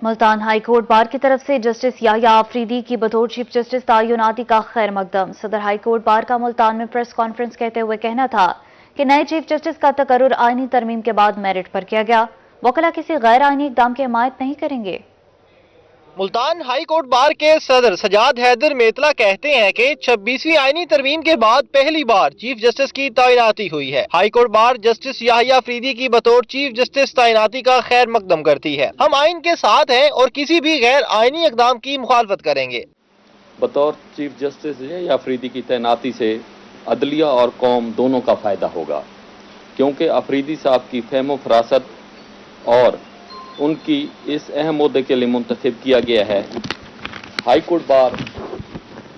Multan high court بار کی طرف سے جسٹس یحییٰ آفریدی کی بطور چیف جسٹس تعیناتی کا خیر مقدم۔ صدر ہائی کورٹ بار کا ملتان میں پریس کانفرنس کہتے ہوئے کہنا تھا کہ نئے چیف جسٹس کا تقرر آئینی ترمیم کے بعد میرٹ پر کیا گیا۔ وکلاء کسی غیر آئینی اقدام کی حمایت نہیں کریں گے۔ ملتان ہائی کورٹ بار کے صدر سجاد حیدر میتلا کہتے ہیں کہ 26ویں آئینی ترمیم کے بعد پہلی بار چیف جسٹس کی تعیناتی ہوئی ہے۔ ہائی کورٹ بار جسٹس یحییٰ آفریدی کی بطور چیف جسٹس تعیناتی کا خیر مقدم کرتی ہے۔ ہم آئین کے ساتھ ہیں اور کسی بھی غیر آئینی اقدام کی مخالفت کریں گے۔ بطور چیف جسٹس یحییٰ آفریدی کی تعیناتی سے عدلیہ اور قوم دونوں کا فائدہ ہوگا، کیونکہ آفریدی صاحب کی فہم و فراست اور ان کی اس اہم عہدے کے لیے منتخب کیا گیا ہے۔ ہائی کورٹ بار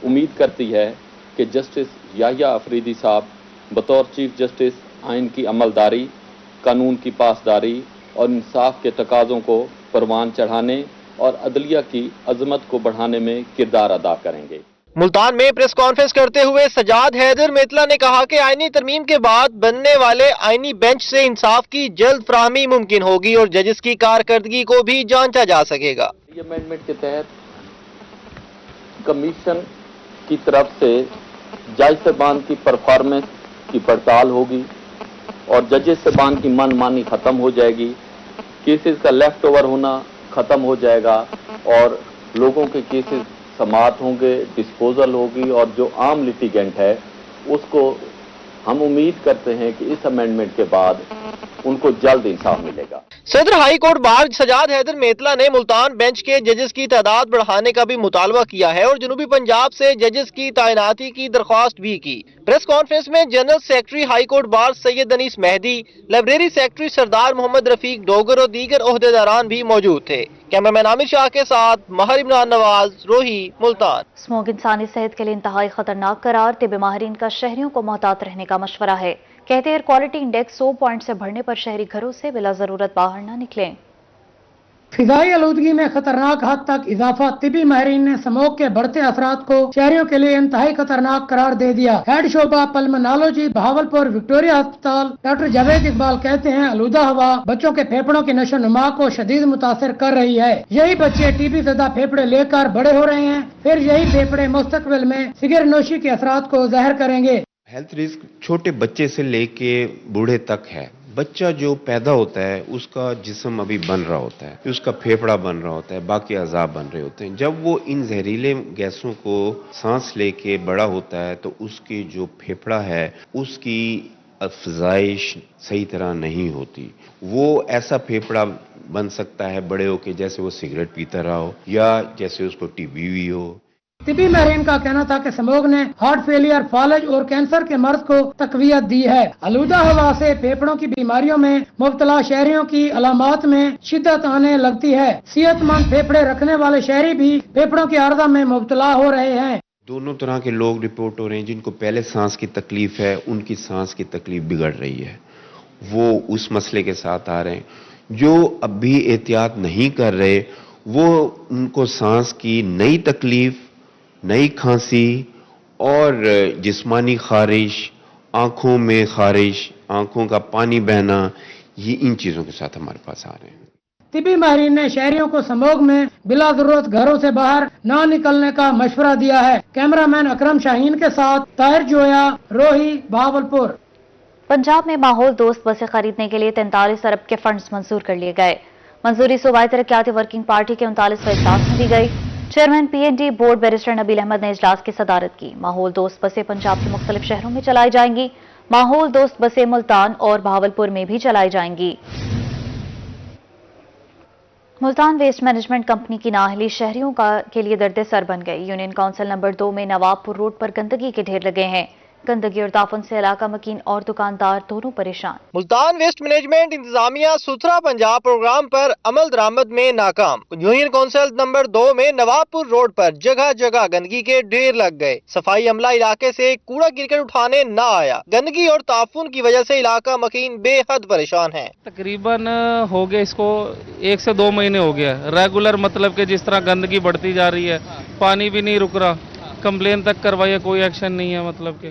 امید کرتی ہے کہ جسٹس یحییٰ آفریدی صاحب بطور چیف جسٹس آئین کی عملداری، قانون کی پاسداری اور انصاف کے تقاضوں کو پروان چڑھانے اور عدلیہ کی عظمت کو بڑھانے میں کردار ادا کریں گے۔ ملتان میں پریس کانفرنس کرتے ہوئے سجاد حیدر میتلا نے کہا کہ آئینی ترمیم کے بعد بننے والے آئینی بینچ سے انصاف کی جلد فراہمی ممکن ہوگی اور ججز کی کارکردگی کو بھی جانچا جا سکے گا۔ یہ امینڈمنٹ کے تحت کمیشن کی طرف سے جج صاحبان کی پرفارمنس کی پڑتال ہوگی اور ججز صاحبان کی من مانی ختم ہو جائے گی، کیسز کا لیفٹ اوور ہونا ختم ہو جائے گا اور لوگوں کے کیسز سماعت ہوں گے، ڈسپوزل ہوگی اور جو عام لیٹیگنٹ ہے اس کو ہم امید کرتے ہیں کہ اس امینڈمنٹ کے بعد ان کو جلد انصاف ملے گا۔ صدر high court bar Sajjad Haider Maitla نے ملتان بینچ کے ججز کی تعداد بڑھانے کا بھی مطالبہ کیا ہے اور جنوبی پنجاب سے ججز کی تعیناتی کی درخواست بھی کی۔ پریس کانفرنس میں general secretary high court bar Syed Anees Mehdi, library secretary Sardar Muhammad رفیق ڈوگر اور دیگر عہدیداران بھی موجود تھے۔ کیمرامین عامر شاہ کے ساتھ ماہر عمران نواز، روہی، ملتان۔ اسموگ انسانی صحت کے لیے انتہائی خطرناک قرار، طبی ماہرین کا شہریوں کو محتاط رہنے کا مشورہ ہے۔ کہتے ایئر کوالٹی انڈیکس 100 پوائنٹ سے بڑھنے پر شہری گھروں سے بلا ضرورت باہر نہ نکلیں۔ فضائی آلودگی میں خطرناک حد تک اضافہ، طبی ماہرین نے اسموگ کے بڑھتے اثرات کو شہریوں کے لیے انتہائی خطرناک قرار دے دیا۔ ہیڈ شعبہ پلمنالوجی بہاولپور وکٹوریہ ہسپتال ڈاکٹر جاوید اقبال کہتے ہیں آلودہ ہوا بچوں کے پھیپھڑوں کی نشو و نما کو شدید متاثر کر رہی ہے۔ یہی بچے ٹی بی زدہ پھیپھڑے لے کر بڑے ہو رہے ہیں، پھر یہی پھیپھڑے مستقبل میں سگریٹ نوشی کے اثرات کو ظاہر کریں گے۔ ہیلتھ رسک چھوٹے بچے سے لے کے بوڑھے تک ہے۔ بچہ جو پیدا ہوتا ہے اس کا جسم ابھی بن رہا ہوتا ہے، اس کا پھیپھڑا بن رہا ہوتا ہے، باقی اعضاء بن رہے ہوتے ہیں۔ جب وہ ان زہریلے گیسوں کو سانس لے کے بڑا ہوتا ہے تو اس کی جو پھیپھڑا ہے اس کی افزائش صحیح طرح نہیں ہوتی۔ وہ ایسا پھیپھڑا بن سکتا ہے بڑے ہو کے جیسے وہ سگریٹ پیتا رہا ہو یا جیسے اس کو ٹی بی ہوئی ہو۔ طبی ماہرین کا کہنا تھا کہ اسموگ نے ہارٹ فیلئر، فالج اور کینسر کے مرض کو تقویت دی ہے۔ آلودہ ہوا سے پھیپھڑوں کی بیماریوں میں مبتلا شہریوں کی علامات میں شدت آنے لگتی ہے۔ صحت مند پھیپھڑے رکھنے والے شہری بھی پھیپھڑوں کی عارضہ میں مبتلا ہو رہے ہیں۔ دونوں طرح کے لوگ رپورٹ ہو رہے ہیں، جن کو پہلے سانس کی تکلیف ہے ان کی سانس کی تکلیف بگڑ رہی ہے، وہ اس مسئلے کے ساتھ آ رہے ہیں۔ جو اب بھی احتیاط نہیں کر رہے وہ ان کو سانس کی نئی تکلیف، نئی کھانسی اور جسمانی خارش، آنکھوں میں خارش، آنکھوں کا پانی بہنا، یہ ان چیزوں کے ساتھ ہمارے پاس آ رہے ہیں۔ طبی ماہرین نے شہریوں کو اسموگ میں بلا ضرورت گھروں سے باہر نہ نکلنے کا مشورہ دیا ہے۔ کیمرامین اکرم شاہین کے ساتھ طاہر جویا، روہی، بہاولپور۔ پنجاب میں ماحول دوست بسیں خریدنے کے لیے 43 ارب کے فنڈز منظور کر لیے گئے۔ منظوری صوبائی ترقیاتی ورکنگ پارٹی کے 39ویں اجلاس میں دی گئی۔ Chairman P N D board barrister Nabeel Ahmad نے اجلاس کی صدارت کی۔ ماحول دوست بسیں پنجاب کے مختلف شہروں میں چلائی جائیں گی۔ ماحول دوست بسیں ملتان اور بہاولپور میں بھی چلائی جائیں گی۔ ملتان ویسٹ مینجمنٹ کمپنی کی نااہلی شہریوں کے لیے درد سر بن گئی۔ یونین کونسل نمبر 2 میں نواب پور روڈ پر گندگی کے ڈھیر لگے ہیں۔ گندگی اور تعفن سے علاقہ مکین اور دکاندار دونوں پریشان۔ ملتان ویسٹ مینجمنٹ انتظامیہ ستھرا پنجاب پروگرام پر عمل درآمد میں ناکام۔ یونین کونسل نمبر 2 میں نواب پور روڈ پر جگہ جگہ گندگی کے ڈھیر لگ گئے۔ صفائی عملہ علاقے سے کوڑا کرکٹ اٹھانے نہ آیا۔ گندگی اور تعفن کی وجہ سے علاقہ مکین بے حد پریشان ہے۔ تقریباً ہو گیا اس کو 1 سے 2 مہینے ہو گیا ریگولر، مطلب کہ جس طرح گندگی بڑھتی جا رہی ہے، پانی بھی نہیں رک رہا، کمپلین تک کروائی ہے، کوئی ایکشن نہیں ہے۔ مطلب کہ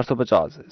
450,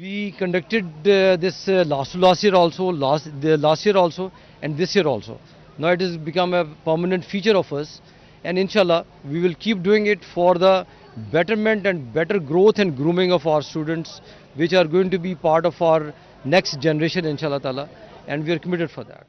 We conducted this last year also and this year also. Now it has become a permanent feature of us, and inshallah we will keep doing it for the betterment and better growth and grooming of our students, which are going to be part of our next generation inshallah ta'ala, and we are committed for that.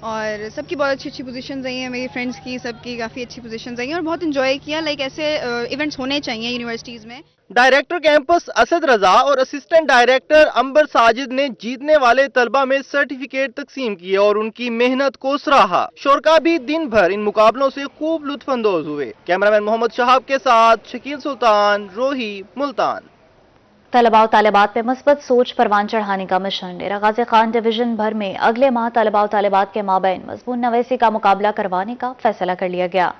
اور سب کی بہت اچھی اچھی positions رہی ہیں، میری friends کی سب کی کافی اچھی پوزیشنز رہی ہیں اور بہت انجوائے کیا. لائک ایسے ایونٹس ہونے چاہیے یونیورسٹیز میں. ڈائریکٹر کیمپس اسد رضا اور اسسٹنٹ ڈائریکٹر امبر ساجد نے جیتنے والے طلبہ میں سرٹیفکیٹ تقسیم کیے اور ان کی محنت کو سراہا. شرکا بھی دن بھر ان مقابلوں سے خوب لطف اندوز ہوئے. کیمرامین محمد شہاب کے ساتھ شکیل سلطان، روہی، ملتان. طلباء و طالبات میں مثبت سوچ پروان چڑھانے کا مشن. ڈیرہ غازی خان ڈویژن بھر میں اگلے ماہ طلباء و طالبات کے مابین مضمون نویسی کا مقابلہ کروانے کا فیصلہ کر لیا گیا.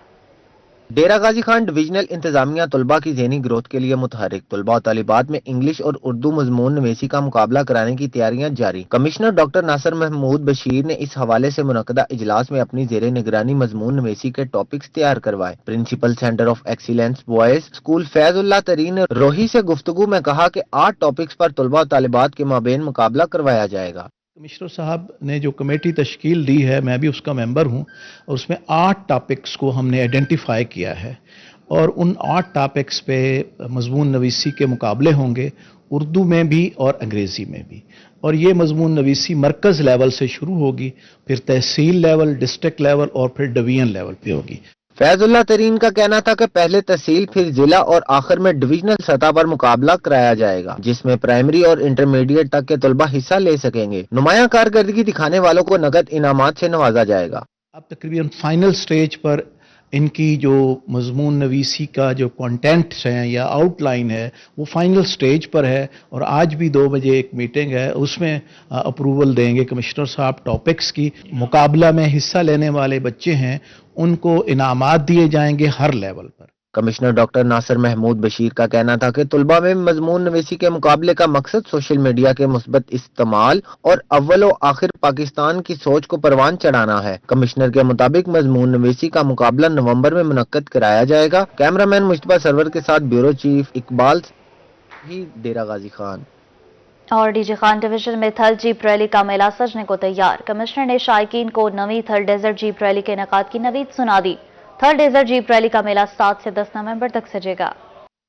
ڈیرہ غازی خان ڈویژنل انتظامیہ طلباء کی ذہنی گروتھ کے لیے متحرک. طلباء و طالبات میں انگلش اور اردو مضمون نویسی کا مقابلہ کرانے کی تیاریاں جاری. کمشنر ڈاکٹر ناصر محمود بشیر نے اس حوالے سے منعقدہ اجلاس میں اپنی زیر نگرانی مضمون نویسی کے ٹاپکس تیار کروائے. Principal centre of excellence boys school Faizullah Tareen نے روہی سے گفتگو میں کہا کہ 8 ٹاپکس پر طلباء و طالبات کے مابین مقابلہ کروایا جائے گا. کمشنر صاحب نے جو کمیٹی تشکیل دی ہے، میں بھی اس کا ممبر ہوں، اور اس میں 8 ٹاپکس کو ہم نے آئیڈینٹیفائی کیا ہے اور ان 8 ٹاپکس پہ مضمون نویسی کے مقابلے ہوں گے، اردو میں بھی اور انگریزی میں بھی. اور یہ مضمون نویسی مرکز لیول سے شروع ہوگی، پھر تحصیل لیول، ڈسٹرکٹ لیول اور پھر ڈویژن لیول پہ ہوگی. فیض اللہ ترین کا کہنا تھا کہ پہلے تحصیل، پھر ضلع اور آخر میں ڈویژنل سطح پر مقابلہ کرایا جائے گا، جس میں پرائمری اور انٹرمیڈیٹ تک کے طلبہ حصہ لے سکیں گے. نمایاں کارکردگی دکھانے والوں کو نقد انعامات سے نوازا جائے گا. اب تقریباً فائنل سٹیج پر ان کی جو مضمون نویسی کا جو کانٹینٹس ہیں یا آؤٹ لائن ہے وہ فائنل سٹیج پر ہے، اور آج بھی 2 بجے ایک میٹنگ ہے، اس میں اپروول دیں گے کمشنر صاحب ٹاپکس کی. مقابلہ میں حصہ لینے والے بچے ہیں ان کو انعامات دیے جائیں گے ہر لیول پر. کمشنر ڈاکٹر ناصر محمود بشیر کا کہنا تھا کہ طلباء میں مضمون نویسی کے مقابلے کا مقصد سوشل میڈیا کے مثبت استعمال اور اول و آخر پاکستان کی سوچ کو پروان چڑھانا ہے. کمشنر کے مطابق مضمون نویسی کا مقابلہ نومبر میں منعقد کرایا جائے گا. کیمرامین مجتبیٰ سرور کے ساتھ بیورو چیف اقبال ہی، ڈیرہ غازی خان. اور ڈی جی خان ڈویژن میں تھل جیپ ریلی کا میلہ سجنے کو تیار. کمشنر نے شائقین کو نویں تھل ڈیزرٹ جیپ ریلی کے انعقاد کی نوید سنا دی. تھل ڈیزرٹ جیپ ریلی کا میلہ 7 سے 10 نومبر تک سجے گا.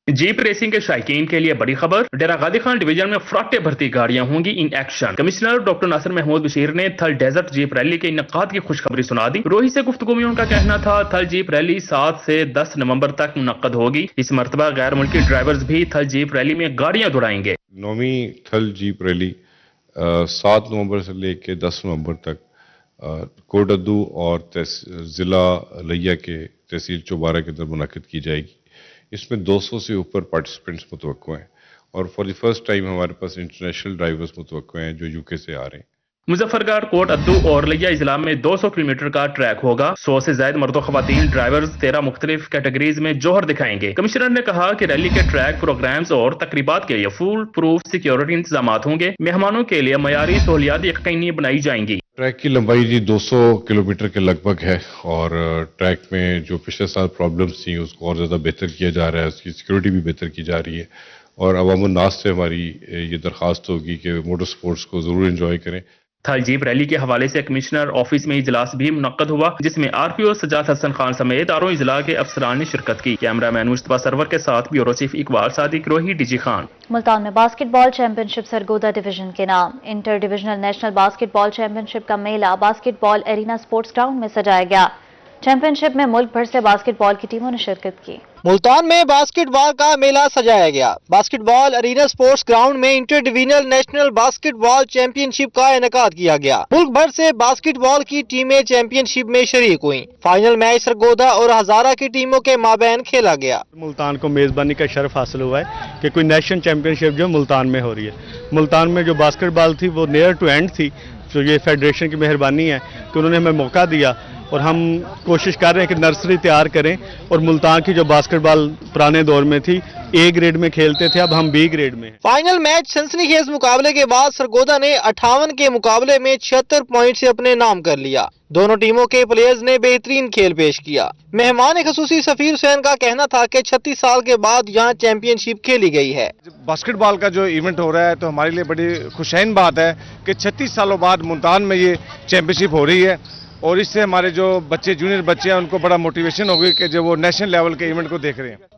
جیپ ریسنگ کے شائقین کے لیے بڑی خبر، ڈیرہ غازی خان ڈویژن میں فراٹے بھرتی گاڑیاں ہوں گی ان ایکشن. کمشنر ڈاکٹر ناصر محمود بشیر نے تھل ڈیزرٹ جیپ ریلی کے انعقاد کی خوشخبری سنا دی. روہی سے گفتگو میں ان کا کہنا تھا تھل جیپ ریلی 7 سے 10 نومبر تک منعقد ہوگی. اس مرتبہ غیر ملکی ڈرائیورز بھی تھل جیپ ریلی میں گاڑیاں دوڑائیں گے. 9ویں تھل جیپ ریلی 7 نومبر سے لے کے 10 نومبر تک کوٹ ادو اور ضلع لیا کے تحصیل چوبارہ کے اندر منعقد کی جائے گی. اس میں 200 سے اوپر پارٹیسپینٹس متوقع ہیں، اور فار دی فرسٹ ٹائم ہمارے پاس انٹرنیشنل ڈرائیورز متوقع ہیں جو یو کے سے آ رہے ہیں. مظفر گڑھ، کوٹ ادو اور لیا اضلاع میں 200 کلومیٹر کا ٹریک ہوگا. 100 سے زائد مرد و خواتین ڈرائیورز 13 مختلف کیٹیگریز میں جوہر دکھائیں گے. کمشنر نے کہا کہ ریلی کے ٹریک، پروگرامز اور تقریبات کے لیے فول پروف سیکیورٹی انتظامات ہوں گے. مہمانوں کے لیے معیاری سہولیات یقینی بنائی جائیں گی. ٹریک کی لمبائی جی 200 کلومیٹر کے لگ بھگ ہے، اور ٹریک میں جو پچھلے سال پرابلمس تھیں اس کو اور زیادہ بہتر کیا جا رہا ہے، اس کی سیکیورٹی بھی بہتر کی جا رہی ہے. اور عوام الناس سے ہماری یہ درخواست ہوگی کہ موٹر سپورٹس کو ضرور انجوائے کریں. تھل جیپ ریلی کے حوالے سے کمشنر آفس میں اجلاس بھی منعقد ہوا، جس میں آر پی او سجاد حسن خان سمیت چاروں اضلاع کے افسران نے شرکت کی. کیمرامین مجتبیٰ سرور کے ساتھ بیورو چیف اقبال صادق، روہی، ڈی جی خان. ملتان میں باسکٹ بال چیمپئن شپ سرگودا ڈویژن کے نام. انٹر ڈویژنل نیشنل باسکٹ بال چیمپئن شپ کا میلہ باسکٹ بال ایرینا سپورٹس گراؤنڈ میں سجایا گیا. چیمپئن شپ میں ملک بھر سے باسکٹ بال کی ٹیموں نے شرکت کی. ملتان میں باسکٹ بال کا میلہ سجایا گیا. باسکٹ بال ارینا سپورٹس گراؤنڈ میں انٹر ڈویژنل نیشنل باسکٹ بال چیمپئن شپ کا انعقاد کیا گیا. ملک بھر سے باسکٹ بال کی ٹیمیں چیمپئن شپ میں شریک ہوئیں. فائنل میچ سرگودا اور ہزارہ کی ٹیموں کے مابین کھیلا گیا. ملتان کو میزبانی کا شرف حاصل ہوا ہے کہ کوئی نیشنل چیمپئن شپ جو ملتان میں ہو رہی ہے. ملتان میں جو باسکٹ بال تھی وہ نیئر ٹو اینڈ تھی، تو یہ فیڈریشن کی مہربانی ہے کہ انہوں نے ہمیں موقع دیا، اور ہم کوشش کر رہے ہیں کہ نرسری تیار کریں. اور ملتان کی جو باسکٹ بال پرانے دور میں تھی اے گریڈ میں کھیلتے تھے، اب ہم بی گریڈ میں ہیں. فائنل میچ سنسنی خیز مقابلے کے بعد سرگودا نے 58 کے مقابلے میں 76 پوائنٹ سے اپنے نام کر لیا. دونوں ٹیموں کے پلیئرز نے بہترین کھیل پیش کیا. مہمان خصوصی سفیر حسین کا کہنا تھا کہ 36 سال کے بعد یہاں چیمپئن شپ کھیلی گئی ہے. باسکٹ بال کا جو ایونٹ ہو رہا ہے تو ہمارے لیے بڑی خوشائن بات ہے کہ 36 سالوں بعد ملتان میں یہ چیمپئن شپ ہو رہی ہے، اور اس سے ہمارے جو بچے جونیئر بچے ہیں ان کو بڑا موٹیویشن ہوگی کہ جو وہ نیشنل لیول کے ایونٹ کو دیکھ رہے ہیں.